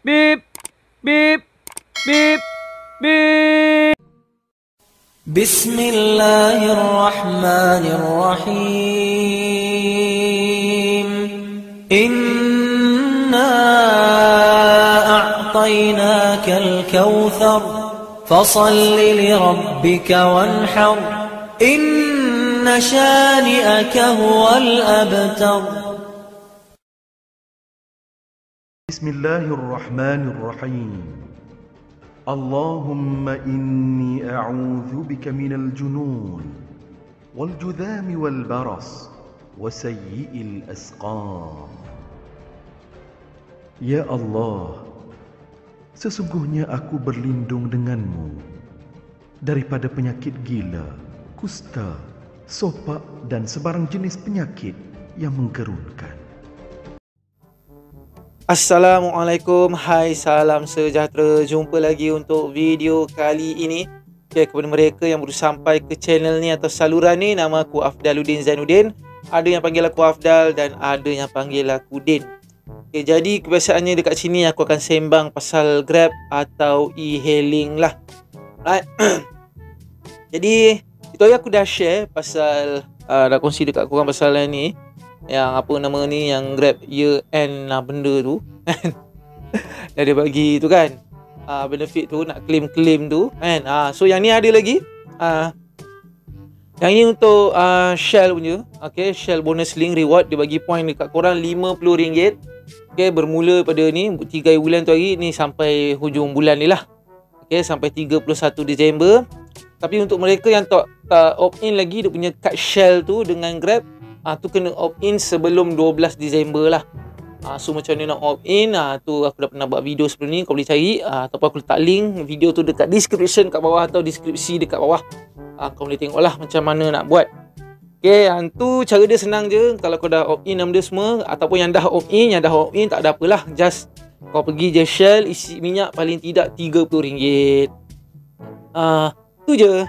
Beep, beep, beep, beep. Bismillahirrahmanirrahim. Inna a'tainakal kautsar fasalli li rabbika wanhar. Inna shani'aka huwal abtar. Bismillahirrahmanirrahim. Allahumma inni a'udzu bika minal junun wal judhami wal baras wa sayyi'il asqam. Ya Allah, sesungguhnya aku berlindung denganmu daripada penyakit gila, kusta, sopak dan sebarang jenis penyakit yang menggerunkan. Assalamualaikum, hai, salam sejahtera. Jumpa lagi untuk video kali ini. Okay, kepada mereka yang baru sampai ke channel ni atau saluran ni, nama aku Afdaluddin Zainuddin. Ada yang panggil aku Afdal dan ada yang panggil aku Din. Okay, jadi kebiasaannya dekat sini aku akan sembang pasal Grab atau e-hailing lah. Right. Jadi itu hari aku dah share pasal dah kongsi dekat korang pasal ni, yang apa nama ni, yang Grab year end benda tu kan. Dah dia bagi tu kan, benefit tu, nak claim tu kan. So yang ni ada lagi, yang ni untuk Shell punya. Okay, Shell bonus link reward. Dia bagi point dekat korang RM50. Okay, bermula pada ni 3 bulan tu hari ni sampai hujung bulan ni lah. Okay, sampai 31 Disember. Tapi untuk mereka yang tak opt in lagi, dia punya kad Shell tu dengan Grab, tu kena opt in sebelum 12 Disember lah. So macam mana nak opt in, tu aku dah pernah buat video sebelum ni, kau boleh cari, ataupun aku letak link video tu dekat description kat bawah atau deskripsi dekat bawah. Kau boleh tengok lah macam mana nak buat. Okay, tu cara dia senang je. Kalau kau dah opt in nama dia semua, ataupun yang dah opt in tak ada apalah, just kau pergi je Shell, isi minyak paling tidak RM30. Tu je.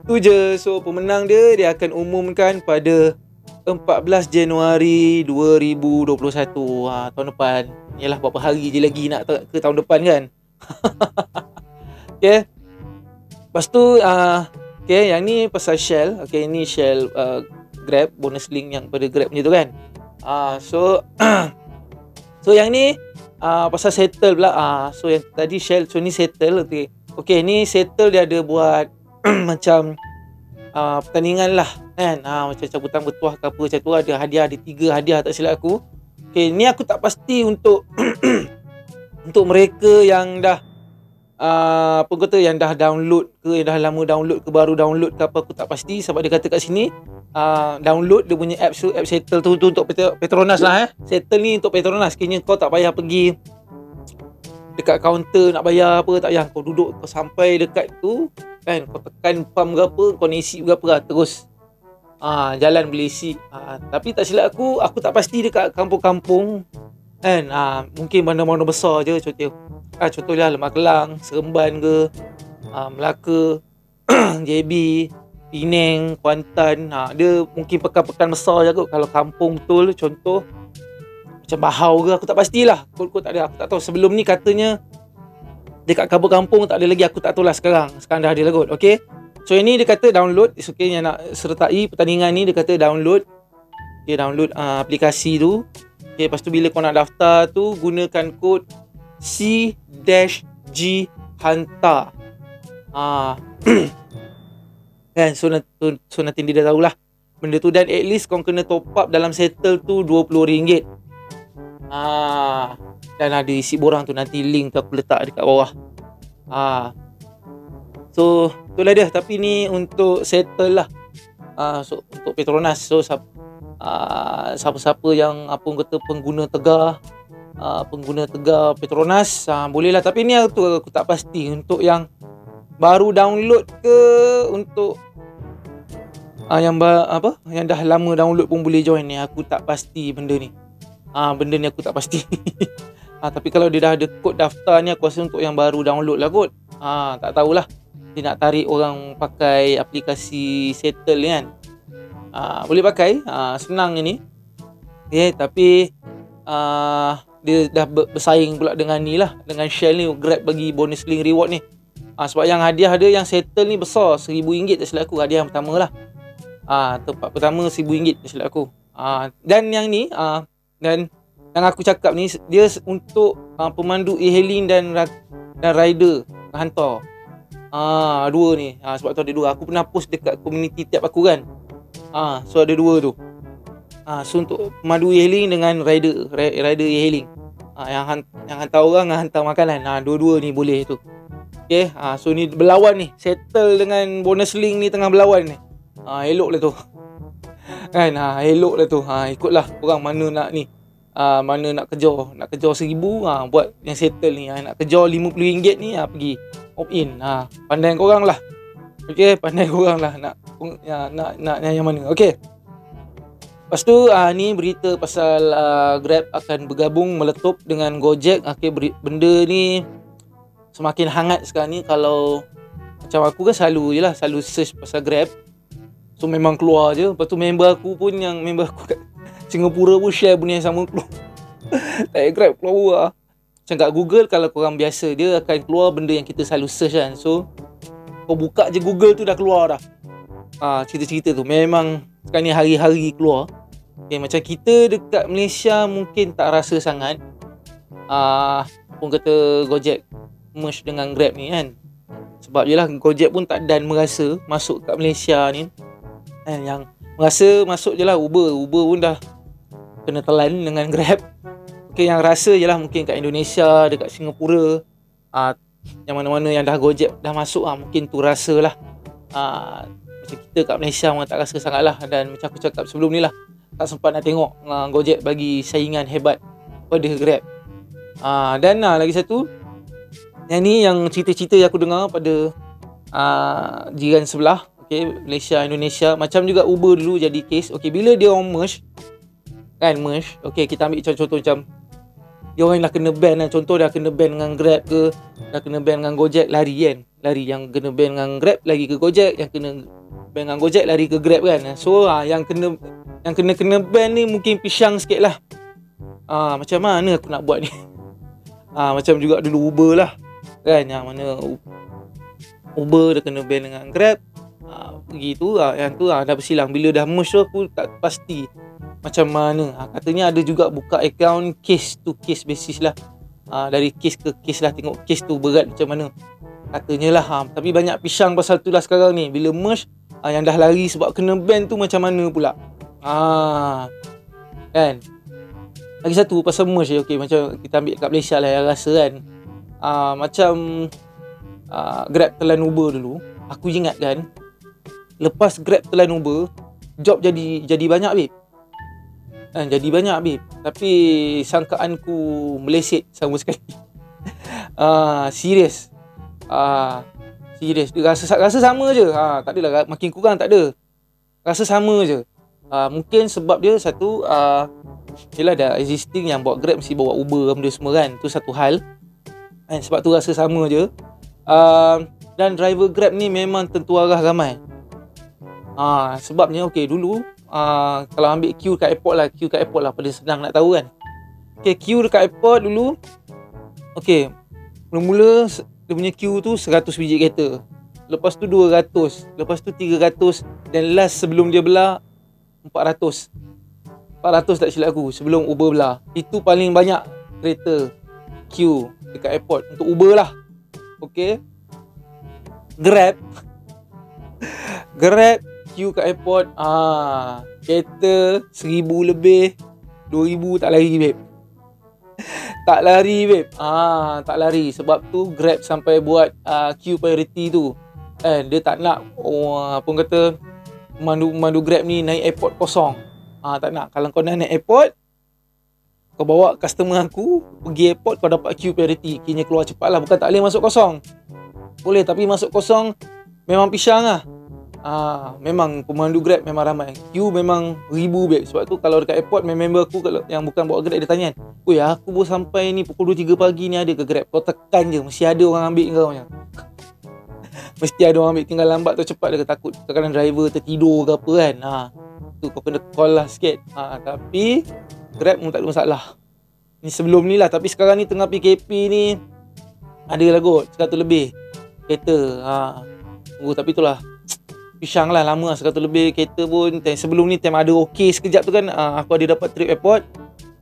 Tu je. So pemenang dia akan umumkan pada 14 Januari 2021, tahun depan. Yalah, berapa hari je lagi nak ke tahun depan kan. Okay. Lepas tu okay, yang ni pasal Shell. Okay, ni Shell Grab bonus link yang pada Grab punya tu kan. So so yang ni pasal settle pula. So yang tadi Shell, so ni settle. Okay, ni settle dia ada buat macam pertandingan lah kan. Macam cabutan bertuah ke apa macam tu. Ada hadiah, ada 3 hadiah tak silap aku. Okay, ni aku tak pasti untuk untuk mereka yang dah apa kata, yang dah download ke, yang dah lama download ke, baru download ke apa, aku tak pasti. Sebab dia kata kat sini download dia punya apps tu, app settle tu untuk Petronas lah. Settle ni untuk Petronas. Kayaknya kau tak payah pergi dekat kaunter nak bayar apa, tak payah. Kau duduk, kau sampai dekat tu kan, kau tekan pump berapa, kau isi berapa lah, terus jalan boleh isi. Tapi tak silap aku tak pasti dekat kampung-kampung kan. Mungkin bandar-bandar besar je, contohnya Lemak Kelang, Seremban ke, Melaka, JB, Penang, Kuantan. Dia mungkin pekan-pekan besar je kot. Kalau kampung betul, contoh macam Bahau ke, aku tak pastilah. Aku tak ada, aku tak tahu. Sebelum ni katanya dekat kampung-kampung tak ada lagi, aku tak tahu lah sekarang dah ada lah kot. Okay, so ini dia kata download. Okay, yang nak sertai pertandingan ni dia kata download. Okay, download aplikasi tu. Okay, lepas tu bila kau nak daftar tu, gunakan kod C-G hantar. Kan, so nanti dia dah tahulah benda tu. Dan at least kau kena top up dalam settle tu RM20. Dan ada isi borang tu, nanti link tu aku letak dekat bawah. So itulah dia. Tapi ni untuk settle lah. So untuk Petronas. So siapa-siapa yang apa kata pengguna tegar Petronas, boleh lah. Tapi ni aku tak pasti untuk yang baru download ke, untuk yang dah lama download pun boleh join ni. Aku tak pasti benda ni. Benda ni aku tak pasti. Tapi kalau dia dah ada kod daftar ni, aku rasa untuk yang baru download lah kot. Tak tahulah dia nak tarik orang pakai aplikasi settle ni kan. Boleh pakai, senang ni. Okay, tapi dia dah bersaing pula dengan ni lah, dengan Shell ni. Grab bagi bonus link reward ni. Sebab yang hadiah dia yang settle ni besar, RM1,000 tak silap aku. Hadiah yang pertama lah. Tempat pertama RM1,000 tak silap aku. Dan yang ni, dan yang aku cakap ni, dia untuk pemandu e-hailing dan rider hantar. Dua ni. Sebab tu ada dua. Aku pernah post dekat community tab aku kan. So ada dua tu. So untuk pemandu e-hailing dengan rider e-hailing. Yang hantar orang, hantar makanan. Dua-dua ni boleh tu. Okay. So ni berlawan ni. Settle dengan bonus link ni tengah berlawan ni. Elok lah tu. Kan. Elok lah tu. Ikutlah korang mana nak ni. Mana nak kejar. Nak kejar RM1,000, buat yang settle ni. Nak kejar RM50 ni, pergi opt in. Pandai korang lah. Okay, pandai korang lah nak yang mana. Okay. Lepas tu ni berita pasal Grab akan bergabung meletup dengan Gojek. Okay, benda ni semakin hangat sekarang ni. Kalau macam aku kan selalu search pasal Grab. So memang keluar je. Lepas tu member aku kat Singapura pun share benda yang sama keluar. Tak Grab keluar. Macam kat Google, kalau korang biasa, dia akan keluar benda yang kita selalu search kan. So kau buka je Google tu dah keluar dah. Cerita-cerita tu memang sekarang ni hari-hari keluar. Okay, macam kita dekat Malaysia mungkin tak rasa sangat. Pun kata Gojek merge dengan Grab ni kan. Sebab je lah Gojek pun tak dan merasa masuk kat Malaysia ni. Yang merasa masuk je lah Uber pun dah kena telan dengan Grab. Okay, yang rasa je lah mungkin kat Indonesia, dekat Singapura, yang mana-mana yang dah Gojek dah masuk, mungkin tu rasa lah. Macam kita kat Malaysia memang tak rasa sangat lah. Dan macam aku cakap sebelum ni lah, tak sempat nak tengok Gojek bagi saingan hebat pada Grab. Dan lagi satu, yang ni yang cerita-cerita yang aku dengar pada jiran sebelah. Okay, Malaysia, Indonesia. Macam juga Uber dulu jadi kes. Okay, bila dia orang merge. Okay, kita ambil contoh macam dia orang dah kena ban kan. Contoh dah kena ban dengan Grab ke, dah kena ban dengan Gojek, lari kan. Lari yang kena ban dengan Grab lagi ke Gojek, yang kena ban dengan Gojek lari ke Grab kan. So yang kena ban ni mungkin pisang sikit lah. Macam mana aku nak buat ni. Macam juga dulu Uber lah kan, yang mana Uber dah kena ban dengan Grab. Begitu yang tu dah bersilang. Bila dah merge tu aku tak pasti macam mana. Katanya ada juga buka account case to case basis lah. Dari case ke case lah, tengok case tu berat macam mana katanya lah. Tapi banyak pisang pasal tu lah sekarang ni. Bila merge, yang dah lari sebab kena ban tu macam mana pula. Kan. Lagi satu pasal merge. Okay, macam kita ambil kat Malaysia lah yang rasa kan. Macam Grab telan Uber dulu. Aku ingat kan, lepas Grab telan Uber, job jadi banyak babe. Jadi banyak babe. Tapi sangkaanku meleset sama sekali. Serius. Serius. Dia rasa sama je. Tak adalah makin kurang, tak ada. Rasa sama je. Mungkin sebab dia satu, yelah dah existing yang bawa Grab mesti bawa Uber benda semua kan. Tu satu hal. Sebab tu rasa sama je. Dan driver Grab ni memang tentu arah ramai. Sebabnya okay, dulu kalau ambil queue kat airport lah pada senang nak tahu kan. Okay, queue dekat airport dulu, okay, mula-mula dia punya queue tu 100 biji kereta. Lepas tu 200, lepas tu 300, dan last sebelum dia belah 400 tak silap aku, sebelum Uber belah. Itu paling banyak kereta queue dekat airport untuk Uber lah. Okay, Grab queue kat airport, kereta 1,000 lebih, 2,000 tak lari babe. Tak lari. Sebab tu Grab sampai buat queue priority tu. Dia tak nak apa kata pemandu Grab ni naik airport kosong. Tak nak. Kalau kau nak naik airport, kau bawa customer aku pergi airport, kau dapat queue priority. Kini keluar cepat lah. Bukan tak boleh masuk kosong. Boleh, tapi masuk kosong memang pisang lah. Memang pemandu Grab memang ramai. Queue memang ribu babe. Sebab tu kalau dekat airport, member aku kalau yang bukan bawa Grab, dia tanya, "Oi, aku baru sampai ni pukul 2-3 pagi ni, ada ke Grab?" Kau tekan je, mesti ada orang ambil kau punya. Mesti ada orang ambil. Tinggal lambat tu cepat, dia takut kadang-kadang driver tertidur ke apa kan. Tu kau kena call lah sikit. Tapi Grab pun tak ada masalah. Ni sebelum ni lah, tapi sekarang ni tengah PKP ni ada lah kot 100 lebih kereta. Tunggu, tapi itulah pisang lah, lama lah 100 lebih kereta pun. Sebelum ni time ada okey sekejap tu kan, aku ada dapat trip airport.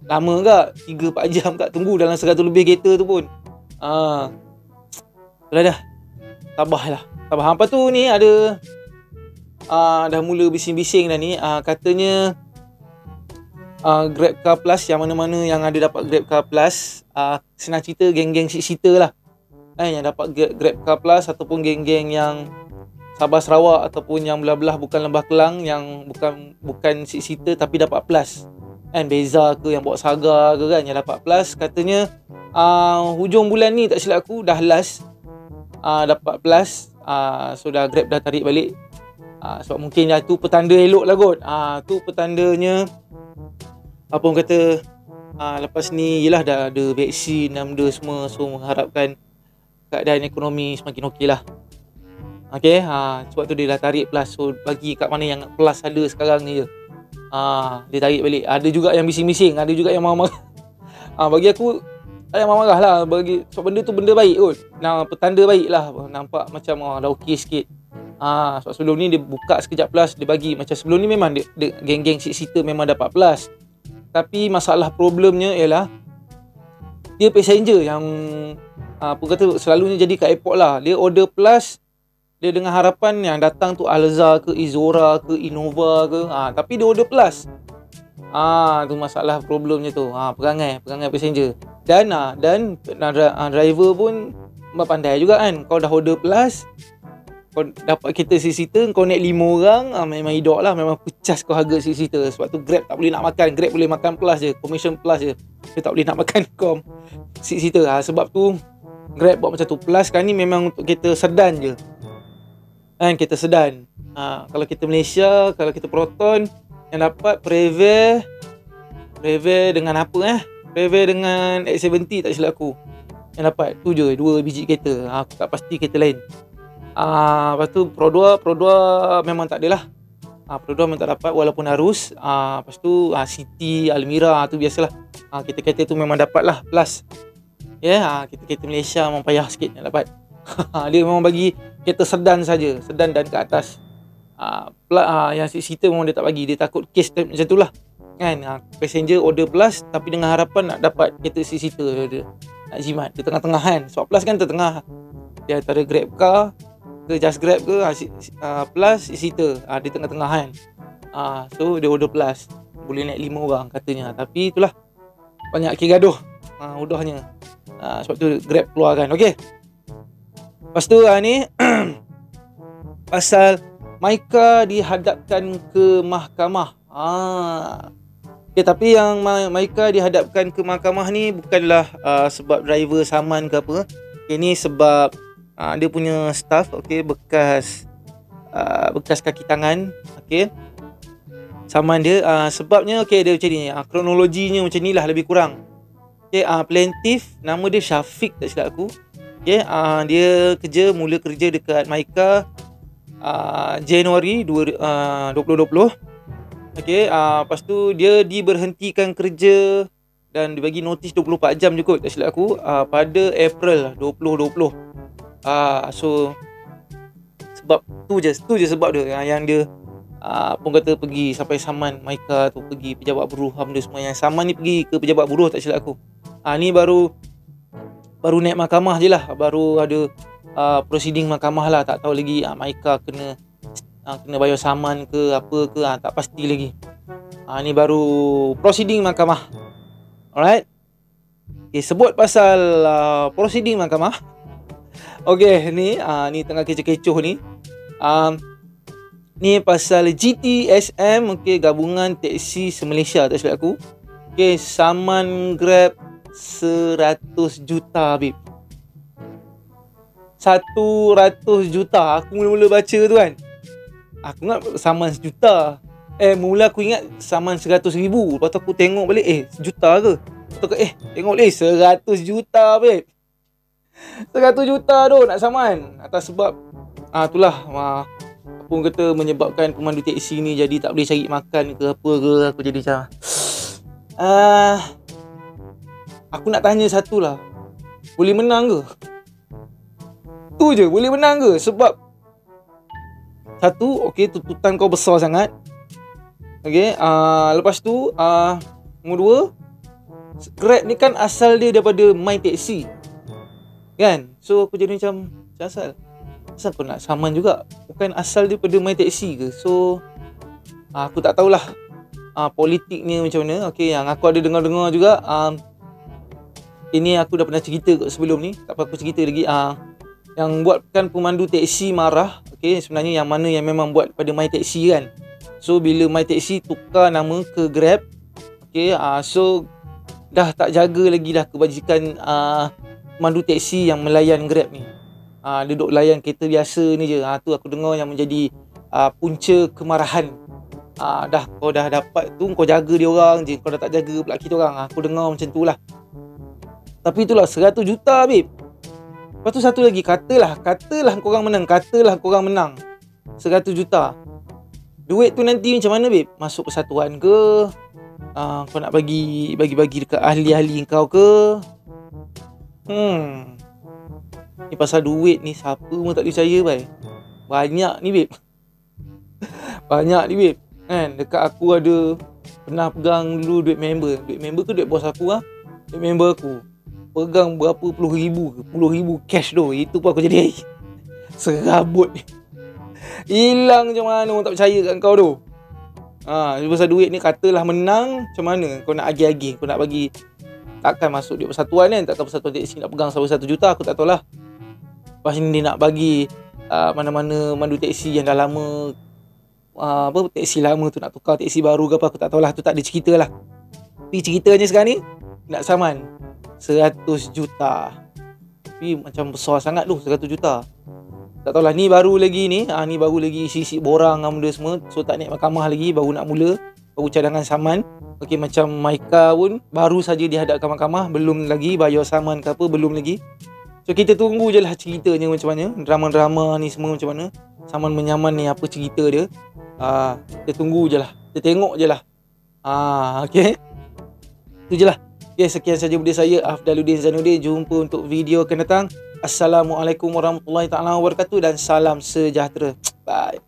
Lama kak, 3-4 jam kak tunggu dalam 100 lebih kereta tu pun. Dah tabahlah. Lepas tu ni ada dah mula bising-bising dah ni. Katanya Grab Car Plus, yang mana-mana yang ada dapat Grab Car Plus, senang cerita geng-geng six-seater lah yang dapat Grab Car Plus, ataupun geng-geng yang Sabah Sarawak ataupun yang belah-belah bukan Lembah Kelang, yang bukan six-seater tapi dapat plus kan, Beza ke yang bawa Saga ke kan, yang dapat plus. Katanya hujung bulan ni tak silap aku dah last dapat plus. So dah Grab dah tarik balik. Sebab mungkin tu petanda elok lah kot. Tu petandanya apa orang kata, lepas ni yelah dah ada vaksin dan benda semua. So mengharapkan keadaan ekonomi semakin okey lah. Okay, sebab tu dia dah tarik plus. So bagi kat mana yang plus ada sekarang ni je, dia tarik balik. Ada juga yang bising-bising, ada juga yang marah-marah. Bagi aku tak payah marah lah, sebab benda tu benda baik kot. Petanda baik lah, nampak macam dah okey sikit. Sebab sebelum ni dia buka sekejap plus, dia bagi. Macam sebelum ni memang dia geng-geng six-seater memang dapat plus. Tapi masalah problemnya ialah dia passenger yang apa kata selalunya jadi kat airport lah. Dia order plus, dia dengan harapan yang datang tu Alza ke Izora ke Innova ke, tapi dia order plus. Tu masalah problemnya tu. Perangai passenger. Dan driver pun pandai juga kan. Kau dah order plus, kau dapat kereta six-seater, kau naik 5 orang, memang hidup lah, memang pecas kau harga six-seater. Sebab tu Grab tak boleh nak makan. Grab boleh makan plus je, commission plus je. Dia tak boleh nak makan kau six-seater. Sebab tu Grab buat macam tu. Plus kan ni memang untuk kereta sedan je kan, kereta sedan. Kalau kita Malaysia, kalau kita Proton, yang dapat Preve dengan apa Preve dengan X70 tak silap aku. Yang dapat tu je 2 biji kereta. Aku tak pasti kereta lain. Lepas tu Pro 2 memang tak ada lah. Pro 2 memang tak dapat walaupun harus. Lepas tu City, Almira tu biasalah. Kereta-kereta tu memang dapat lah plus. Kereta Malaysia memang payah sikit yang dapat. Dia memang bagi kereta sedan saja, sedan dan ke atas. Yang six-seater memang dia tak bagi. Dia takut kes macam tu lah kan. Passenger order plus tapi dengan harapan nak dapat kereta six-seater. Dia nak jimat, dia tengah-tengah kan. Sebab plus kan tertengah. Dia antara Grab Car ke Just Grab ke plus six-seater. Dia tengah-tengah kan. So dia order plus, boleh naik 5 orang katanya. Tapi itulah, banyak gaduh udahnya. Sebab tu Grab keluarkan. Okay, lepas tu ni pasal Maika dihadapkan ke mahkamah. Okay, tapi yang Maika dihadapkan ke mahkamah ni bukanlah sebab driver saman ke apa. Okay, ni sebab dia punya staff, okay, bekas kaki tangan, okay, saman dia. Sebabnya okay, dia macam ni, kronologinya macam ni lah lebih kurang. Okay, plaintiff nama dia Syafiq tak silap aku. Okay, dia mula kerja dekat Maika Januari 2020. Okay, lepas tu dia diberhentikan kerja dan dibagi notis 24 jam je kot tak silap aku, pada April 2020. So sebab tu je sebab dia yang dia pun kata pergi sampai saman Maika tu, pergi pejabat buruh benda semua. Yang saman ni pergi ke pejabat buruh tak silap aku. Ni baru naik mahkamah je lah, baru ada proceeding mahkamah lah. Tak tahu lagi Maika kena bayar saman ke apa ke, tak pasti lagi. Ni baru proceeding mahkamah. Alright, okay, sebut pasal proceeding mahkamah. Okay, ni tengah kecoh-kecoh ni. Ni pasal GTSM, okay, Gabungan Teksi Se-Malaysia tak silap aku. Okay, saman Grab 100 juta babe. 100 juta. Aku mula-mula baca tu kan, aku ingat saman sejuta. Mula aku ingat saman 100,000. Lepas tu aku tengok balik, sejuta ke? Lepas tu tengok balik 100 juta babe. 100 juta tu nak saman. Atas sebab itulah apa orang kata menyebabkan pemandu teksi ni jadi tak boleh cari makan ke apa ke. Aku jadi macam Aku nak tanya satu lah, boleh menang ke? Tu je, boleh menang ke? Sebab satu, okey, tuntutan kau besar sangat. Okey, lepas tu nombor dua, Grab ni kan asal dia daripada MyTaxi, kan? So aku jadi macam asal kau nak saman juga, bukan asal daripada MyTaxi ke? So aku tak tahulah politiknya macam mana. Okey, yang aku ada dengar-dengar juga, ini aku dah pernah cerita kat sebelum ni, tak apa aku cerita lagi. Yang buatkan pemandu teksi marah. Okey, sebenarnya yang mana yang memang buat pada MyTaxi kan. So bila MyTaxi tukar nama ke Grab, okey, so dah tak jaga lagi dah kebajikan pemandu teksi yang melayan Grab ni. Dia duk layan kereta biasa ni je. Tu aku dengar yang menjadi punca kemarahan. Kau dah dapat tu, kau jaga dia orang je, kau dah tak jaga pula kita orang. Aku dengar macam tu lah. Tapi itulah 100 juta babe. Lepas tu satu lagi, katalah korang menang, 100 juta. Duit tu nanti macam mana babe? Masuk persatuan ke? Kau nak bagi dekat ahli-ahli kau ke? Ni pasal duit ni, siapa pun tak percaya babe. Banyak ni babe. Banyak ni babe. Kan dekat aku ada pernah pegang dulu duit member. Duit member ke duit bos aku lah. Duit member aku pegang berapa puluh ribu cash tu. Itu pun aku jadi serabut. Hilang macam mana, orang tak percaya kat kau tu. Pasal duit ni katalah menang, macam mana kau nak agih-agih, kau nak bagi, takkan masuk duit persatuan kan. Takkan persatuan teksi nak pegang sampai 1 juta, aku tak tahulah. Lepas ni dia nak bagi mana-mana mandu teksi yang dah lama, teksi lama tu nak tukar teksi baru ke apa, aku tak tahulah. Tu tak ada cerita lah. Tapi ceritanya sekarang ni nak saman 100 juta. Tapi macam besar sangat tu 100 juta. Tak tahulah, ni baru lagi ni. Ni baru lagi isi-isi borang dengan benda semua. So tak naik mahkamah lagi, baru nak mula, baru cadangan saman. Okey, macam Maika pun baru saja dihadapkan mahkamah, belum lagi bayar saman ke apa, belum lagi. So kita tunggu je lah ceritanya macam mana, drama-drama ni semua macam mana, saman menyaman ni apa cerita dia. Kita tunggu je lah, kita tengok je lah. Okey, itu je lah. Okay, sekian saja video saya, Afdaluddin Zainuddin. Jumpa untuk video akan datang. Assalamualaikum warahmatullahi taala wabarakatuh dan salam sejahtera. Bye.